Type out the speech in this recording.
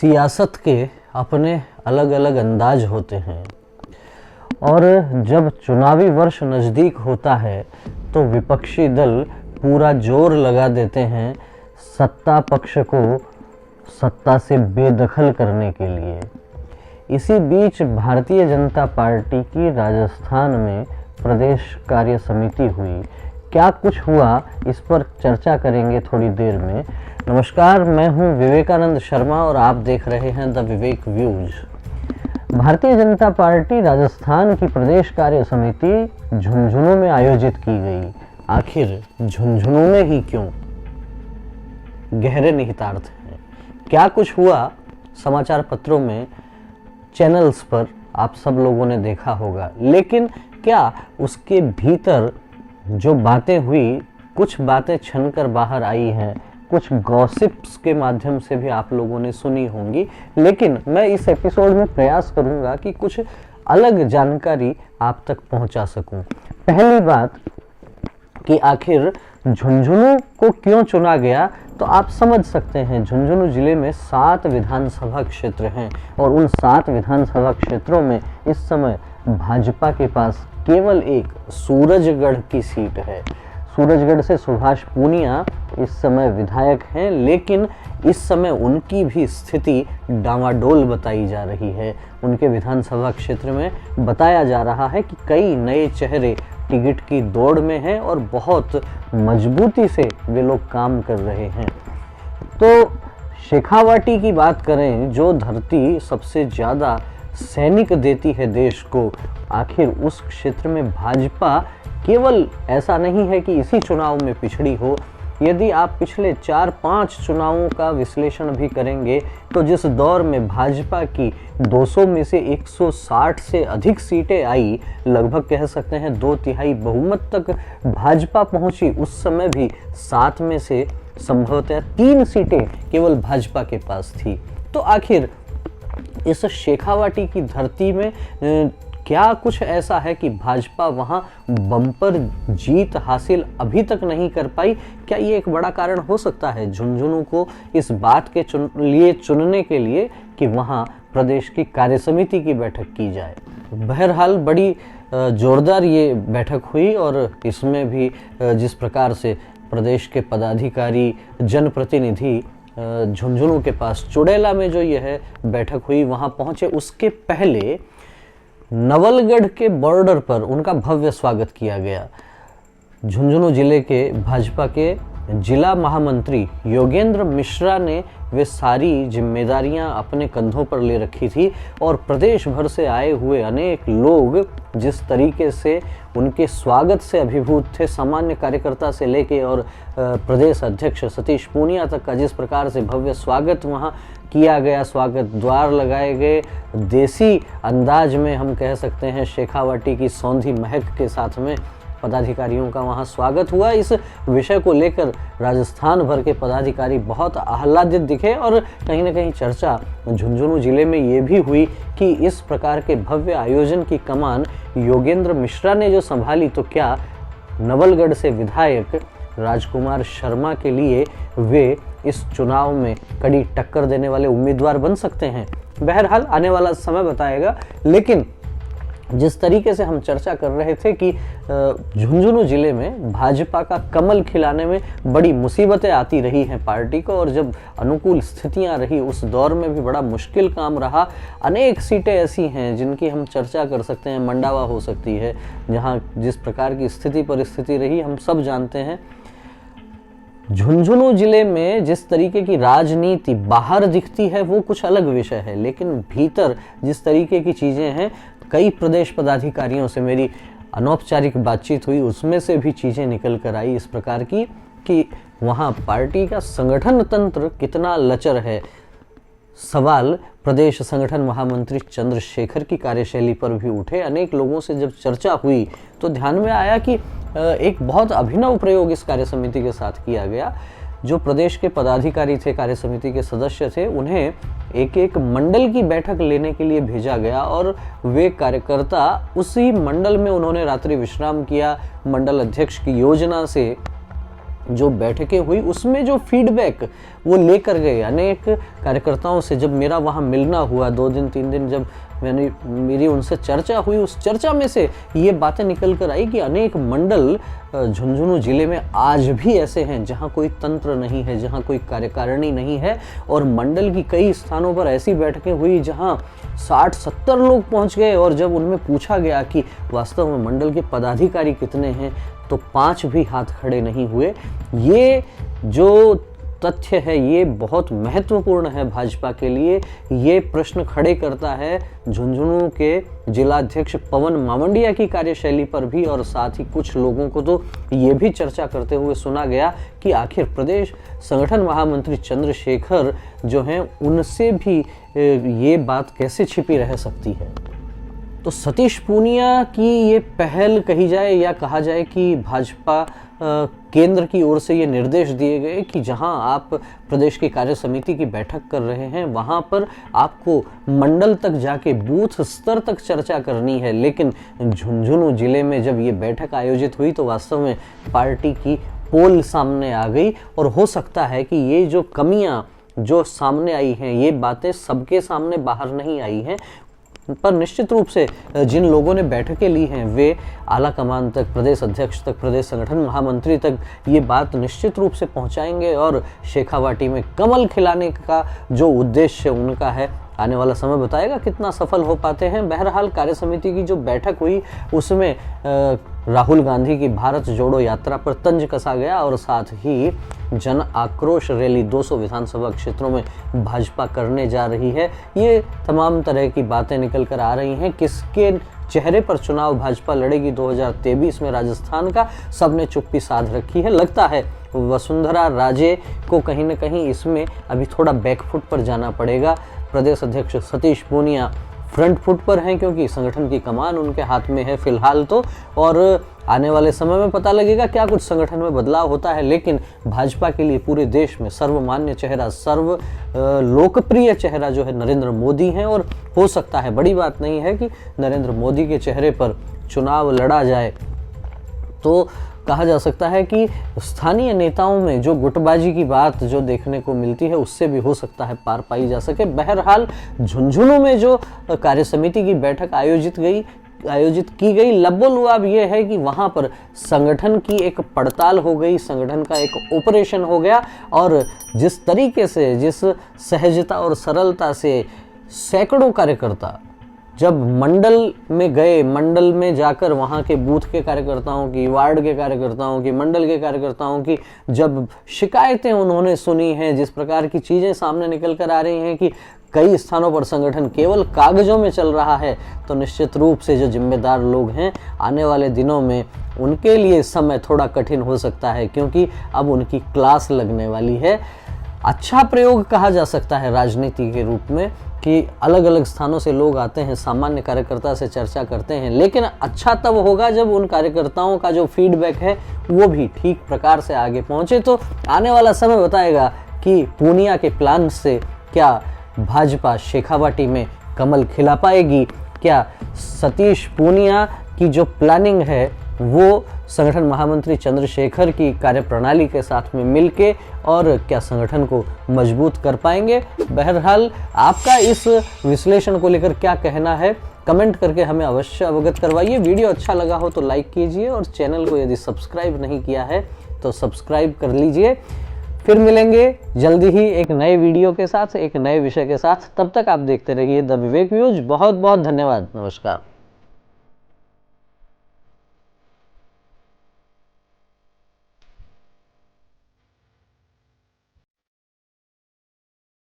सियासत के अपने अलग अलग अंदाज होते हैं और जब चुनावी वर्ष नज़दीक होता है तो विपक्षी दल पूरा जोर लगा देते हैं सत्ता पक्ष को सत्ता से बेदखल करने के लिए। इसी बीच भारतीय जनता पार्टी की राजस्थान में प्रदेश कार्य समिति हुई। क्या कुछ हुआ, इस पर चर्चा करेंगे थोड़ी देर में। नमस्कार, मैं हूं विवेकानंद शर्मा और आप देख रहे हैं the Vivek views. Bharatiya Janata party Rajasthan की प्रदेश कार्य समिति झुंझुनू में आयोजित की गई। आखिर झुंझुनू में ही क्यों? गहरे निहितार्थ हैं। क्या कुछ हुआ, समाचार पत्रों में, चैनल्स पर आप सब लोगों ने देखा होगा, लेकिन क्या उसके भीतर जो बातें हुई, कुछ बातें छनकर बाहर आई हैं, कुछ गॉसिप्स के माध्यम से भी आप लोगों ने सुनी होंगी, लेकिन मैं इस एपिसोड में प्रयास करूंगा कि कुछ अलग जानकारी आप तक पहुंचा सकूं। पहली बात कि आखिर झुंझुनू को क्यों चुना गया, तो आप समझ सकते हैं झुंझुनू जिले में 7 विधानसभा क्षेत्र हैं और उन 7 विधानसभा क्षेत्रों में इस समय भाजपा के पास केवल एक सूरजगढ़ की सीट है। सूरजगढ़ से सुभाष पूनिया इस समय विधायक हैं, लेकिन इस समय उनकी भी स्थिति डामाडोल बताई जा रही है। उनके विधानसभा क्षेत्र में बताया जा रहा है कि कई नए चेहरे टिकट की दौड़ में हैं और बहुत मजबूती से वे लोग काम कर रहे हैं। तो शेखावाटी की बात करें, जो धरती सबसे ज़्यादा सैनिक देती है देश को, आखिर उस क्षेत्र में भाजपा केवल ऐसा नहीं है कि इसी चुनाव में पिछड़ी हो। यदि आप पिछले 4-5 चुनावों का विश्लेषण भी करेंगे तो जिस दौर में भाजपा की 200 में से 160 से अधिक सीटें आई, लगभग कह सकते हैं 2/3 बहुमत तक भाजपा पहुंची, उस समय भी 7 में से संभवतः 3 सीटें केवल भाजपा के पास थी। तो आखिर इस शेखावाटी की धरती में क्या कुछ ऐसा है कि भाजपा वहां बम्पर जीत हासिल अभी तक नहीं कर पाई? क्या ये एक बड़ा कारण हो सकता है झुंझुनू को इस बात के लिए चुनने के लिए कि वहां प्रदेश की कार्यसमिति की बैठक की जाए? बहरहाल बड़ी जोरदार ये बैठक हुई और इसमें भी जिस प्रकार से प्रदेश के पदाधिकारी, जनप्रतिनिधि झुंझुनू के पास चुड़ैला में जो यह बैठक हुई वहां पहुंचे, उसके पहले नवलगढ़ के बॉर्डर पर उनका भव्य स्वागत किया गया। झुंझुनू जिले के भाजपा के जिला महामंत्री योगेंद्र मिश्रा ने वे सारी जिम्मेदारियां अपने कंधों पर ले रखी थी और प्रदेश भर से आए हुए अनेक लोग जिस तरीके से उनके स्वागत से अभिभूत थे, सामान्य कार्यकर्ता से लेके और प्रदेश अध्यक्ष सतीश पूनिया तक का जिस प्रकार से भव्य स्वागत वहां किया गया, स्वागत द्वार लगाए गए, देसी अंदाज में हम कह सकते हैं शेखावाटी की सौंधी महक के साथ में पदाधिकारियों का वहां स्वागत हुआ। इस विषय को लेकर राजस्थान भर के पदाधिकारी बहुत आह्लादित दिखे और कहीं ना कहीं चर्चा झुंझुनू जिले में ये भी हुई कि इस प्रकार के भव्य आयोजन की कमान योगेंद्र मिश्रा ने जो संभाली, तो क्या नवलगढ़ से विधायक राजकुमार शर्मा के लिए वे इस चुनाव में कड़ी टक्कर देने वाले उम्मीदवार बन सकते हैं? बहरहाल आने वाला समय बताएगा, लेकिन जिस तरीके से हम चर्चा कर रहे थे कि झुंझुनू जिले में भाजपा का कमल खिलाने में बड़ी मुसीबतें आती रही हैं पार्टी को, और जब अनुकूल स्थितियां रही उस दौर में भी बड़ा मुश्किल काम रहा। अनेक सीटें ऐसी हैं जिनकी हम चर्चा कर सकते हैं, मंडावा हो सकती है, जहां जिस प्रकार की स्थिति परिस्थिति रही हम सब जानते हैं। झुंझुनू जिले में जिस तरीके की राजनीति बाहर दिखती है वो कुछ अलग विषय है, लेकिन भीतर जिस तरीके की चीजें हैं, कई प्रदेश पदाधिकारियों से मेरी अनौपचारिक बातचीत हुई, उसमें से भी चीजें निकल कर आई इस प्रकार की कि वहां पार्टी का संगठन तंत्र कितना लचर है। सवाल प्रदेश संगठन महामंत्री चंद्रशेखर की कार्यशैली पर भी उठे। अनेक लोगों से जब चर्चा हुई तो ध्यान में आया कि एक बहुत अभिनव प्रयोग इस कार्यसमिति के साथ किया गया। जो प्रदेश के पदाधिकारी थे, कार्यसमिति के सदस्य थे, उन्हें एक एक मंडल की बैठक लेने के लिए भेजा गया और वे कार्यकर्ता उसी मंडल में उन्होंने रात्रि विश्राम किया। मंडल अध्यक्ष की योजना से जो बैठकें हुई उसमें जो फीडबैक वो लेकर गए अनेक कार्यकर्ताओं से। जब मेरा वहाँ मिलना हुआ 2 दिन 3 दिन, जब मेरी उनसे चर्चा हुई, उस चर्चा में से ये बातें निकल कर आई कि अनेक मंडल झुंझुनू जिले में आज भी ऐसे हैं जहाँ कोई तंत्र नहीं है, जहाँ कोई कार्यकारिणी नहीं है, और मंडल की कई स्थानों पर ऐसी बैठकें हुई जहाँ 60-70 लोग पहुँच गए, और जब उनमें पूछा गया कि वास्तव में मंडल के पदाधिकारी कितने हैं तो 5 भी हाथ खड़े नहीं हुए। ये जो तथ्य है ये बहुत महत्वपूर्ण है भाजपा के लिए। ये प्रश्न खड़े करता है झुंझुनू के जिलाध्यक्ष पवन मावंडिया की कार्यशैली पर भी, और साथ ही कुछ लोगों को तो ये भी चर्चा करते हुए सुना गया कि आखिर प्रदेश संगठन महामंत्री चंद्रशेखर जो हैं उनसे भी ये बात कैसे छिपी रह सकती है। तो सतीश पूनिया की ये पहल कही जाए या कहा जाए कि भाजपा केंद्र की ओर से ये निर्देश दिए गए कि जहां आप प्रदेश की कार्य समिति की बैठक कर रहे हैं वहां पर आपको मंडल तक जाके बूथ स्तर तक चर्चा करनी है। लेकिन झुंझुनू जिले में जब ये बैठक आयोजित हुई तो वास्तव में पार्टी की पोल सामने आ गई, और हो सकता है कि ये जो कमियां जो सामने आई हैं ये बातें सबके सामने बाहर नहीं आई हैं, पर निश्चित रूप से जिन लोगों ने बैठकें ली हैं वे आला कमान तक, प्रदेश अध्यक्ष तक, प्रदेश संगठन महामंत्री तक ये बात निश्चित रूप से पहुंचाएंगे, और शेखावाटी में कमल खिलाने का जो उद्देश्य उनका है आने वाला समय बताएगा कितना सफल हो पाते हैं। बहरहाल कार्य समिति की जो बैठक हुई उसमें राहुल गांधी की भारत जोड़ो यात्रा पर तंज कसा गया, और साथ ही जन आक्रोश रैली 200 विधानसभा क्षेत्रों में भाजपा करने जा रही है। ये तमाम तरह की बातें निकल कर आ रही हैं। किसके चेहरे पर चुनाव भाजपा लड़ेगी 2023 में राजस्थान का, सबने चुप्पी साध रखी है। लगता है वसुंधरा राजे को कहीं न कहीं इसमें अभी थोड़ा बैकफुट पर जाना पड़ेगा। प्रदेश अध्यक्ष सतीश पूनिया फ्रंट फुट पर हैं क्योंकि संगठन की कमान उनके हाथ में है फिलहाल तो, और आने वाले समय में पता लगेगा क्या कुछ संगठन में बदलाव होता है। लेकिन भाजपा के लिए पूरे देश में सर्वमान्य चेहरा, सर्व लोकप्रिय चेहरा जो है नरेंद्र मोदी हैं, और हो सकता है, बड़ी बात नहीं है कि नरेंद्र मोदी के चेहरे पर चुनाव लड़ा जाए। तो कहा जा सकता है कि स्थानीय नेताओं में जो गुटबाजी की बात जो देखने को मिलती है उससे भी हो सकता है पार पाई जा सके। बहरहाल झुंझुनू में जो कार्य समिति की बैठक आयोजित की गई, लबोलुआब ये है कि वहां पर संगठन की एक पड़ताल हो गई, संगठन का एक ऑपरेशन हो गया, और जिस तरीके से, जिस सहजता और सरलता से सैकड़ों कार्यकर्ता जब मंडल में गए, मंडल में जाकर वहाँ के बूथ के कार्यकर्ताओं की, वार्ड के कार्यकर्ताओं की, मंडल के कार्यकर्ताओं की जब शिकायतें उन्होंने सुनी हैं, जिस प्रकार की चीज़ें सामने निकल कर आ रही हैं कि कई स्थानों पर संगठन केवल कागजों में चल रहा है, तो निश्चित रूप से जो जिम्मेदार लोग हैं आने वाले दिनों में उनके लिए समय थोड़ा कठिन हो सकता है, क्योंकि अब उनकी क्लास लगने वाली है। अच्छा प्रयोग कहा जा सकता है राजनीति के रूप में कि अलग अलग स्थानों से लोग आते हैं, सामान्य कार्यकर्ता से चर्चा करते हैं, लेकिन अच्छा तब होगा जब उन कार्यकर्ताओं का जो फीडबैक है वो भी ठीक प्रकार से आगे पहुंचे। तो आने वाला समय बताएगा कि पूनिया के प्लान से क्या भाजपा शेखावाटी में कमल खिला पाएगी, क्या सतीश पूनिया की जो प्लानिंग है वो संगठन महामंत्री चंद्रशेखर की कार्यप्रणाली के साथ में मिलके, और क्या संगठन को मजबूत कर पाएंगे। बहरहाल आपका इस विश्लेषण को लेकर क्या कहना है कमेंट करके हमें अवश्य अवगत करवाइए। वीडियो अच्छा लगा हो तो लाइक कीजिए, और चैनल को यदि सब्सक्राइब नहीं किया है तो सब्सक्राइब कर लीजिए। फिर मिलेंगे जल्दी ही एक नए वीडियो के साथ, एक नए विषय के साथ। तब तक आप देखते रहिए द विवेक व्यूज। बहुत बहुत धन्यवाद। नमस्कार।